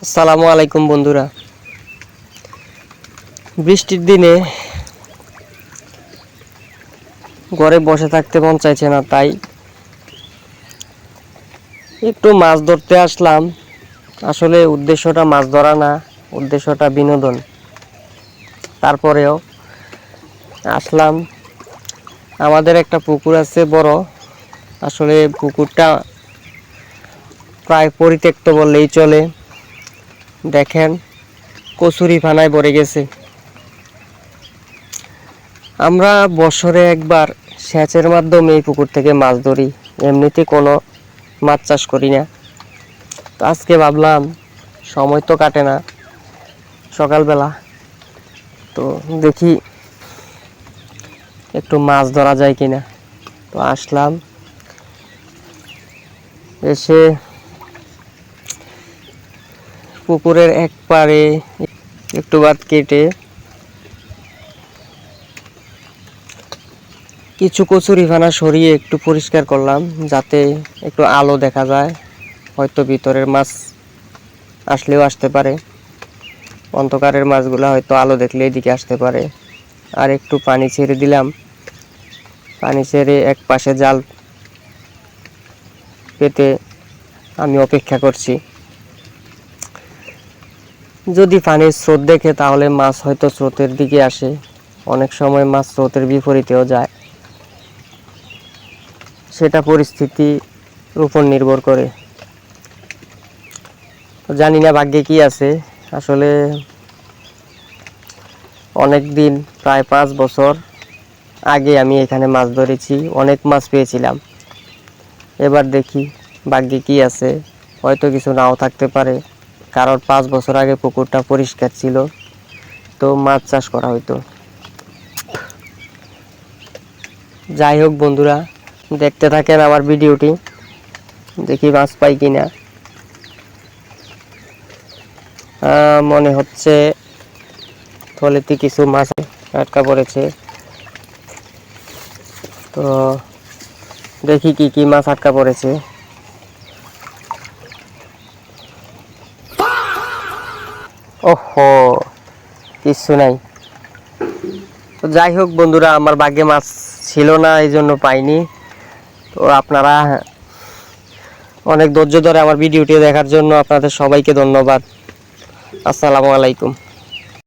আসসালামু আলাইকুম বন্ধুরা। বৃষ্টির দিনে ঘরে বসে থাকতে মন চাইছে না, তাই একটু মাছ ধরতে আসলাম। আসলে উদ্দেশ্যটা মাছ ধরা না, উদ্দেশ্যটা বিনোদন। তারপরেও আসলাম। আমাদের একটা পুকুর আছে বড়। আসলে পুকুরটা প্রায় পরিত্যক্ত বললেই চলে। দেখেন, কচুরি ফানায় ভরে গেছে। আমরা বছরে একবার সেচের মাধ্যমে এই পুকুর থেকে মাছ ধরি, এমনিতে কোনো মাছ চাষ করি না। তো আজকে ভাবলাম, সময় তো কাটে না সকালবেলা, তো দেখি একটু মাছ ধরা যায় কিনা। তো আসলাম, এসে পুকুরের এক পাড়ে একটু বাদ কেটে কিছু কচুরিপানা সরিয়ে একটু পরিষ্কার করলাম, যাতে একটু আলো দেখা যায়। হয়তো ভিতরের মাছ আসলেও আসতে পারে, অন্ধকারের মাছগুলো হয়তো আলো দেখলে এদিকে আসতে পারে। আর একটু পানি ছেড়ে দিলাম। পানি ছেড়ে এক পাশে জাল পেতে আমি অপেক্ষা করছি। যদি পানির স্রোত দেখে তাহলে মাছ হয়তো স্রোতের দিকে আসে। অনেক সময় মাছ স্রোতের বিপরীতেও যায়, সেটা পরিস্থিতির উপর নির্ভর করে। তো জানি না ভাগ্যে কি আছে। আসলে অনেক দিন, প্রায় 5 বছর আগে আমি এখানে মাছ ধরেছি, অনেক মাছ পেয়েছিলাম। এবার দেখি ভাগ্যে কি আছে, হয়তো কিছু নাও থাকতে পারে। কারণ 5 বছর আগে পুকুরটা পরিষ্কার ছিল, তো মাছ চাষ করা হতো। যাই হোক বন্ধুরা, দেখতে থাকেন আমার ভিডিওটি, দেখি মাছ পাই কিনা। মনে হচ্ছে থলেতে কিছু মাছ আটকা পড়েছে, তো দেখি কি কি মাছ আটকা পড়েছে। ওহো, কিচ্ছু নাই। তো যাই হোক বন্ধুরা, আমার ভাগ্যে মাছ ছিল না, এই জন্য পাইনি। তো আপনারা অনেক ধৈর্য ধরে আমার ভিডিওটি দেখার জন্য আপনাদের সবাইকে ধন্যবাদ। আসসালামু আলাইকুম।